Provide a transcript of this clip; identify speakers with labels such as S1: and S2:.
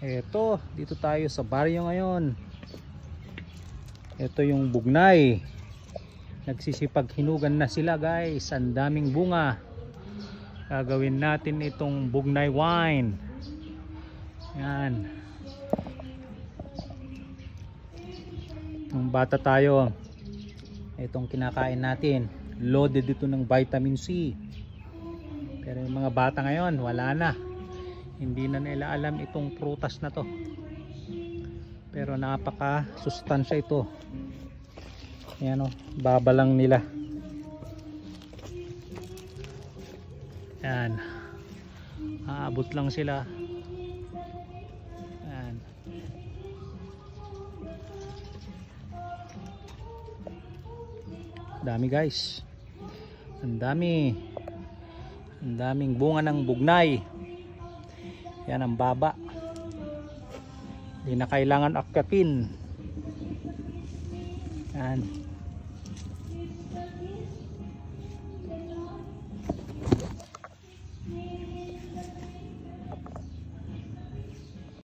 S1: Eto, dito tayo sa baryo ngayon. Ito yung bugnay. Nagsisipaghinugan na sila guys. Ang daming bunga. Gagawin natin itong bugnay wine. Yan. Nung bata tayo, itong kinakain natin. Loaded ito ng vitamin C. Pero yung mga bata ngayon, wala na. Hindi na nila alam itong prutas na to. Pero napaka sustansya ito. Ayan o, baba lang nila. Ayan. Aabot lang sila. Ayan. Dami guys. Ang dami. Ang daming bunga ng bugnay. Yan ang baba. Hindi na kailangan akyatin. Yan.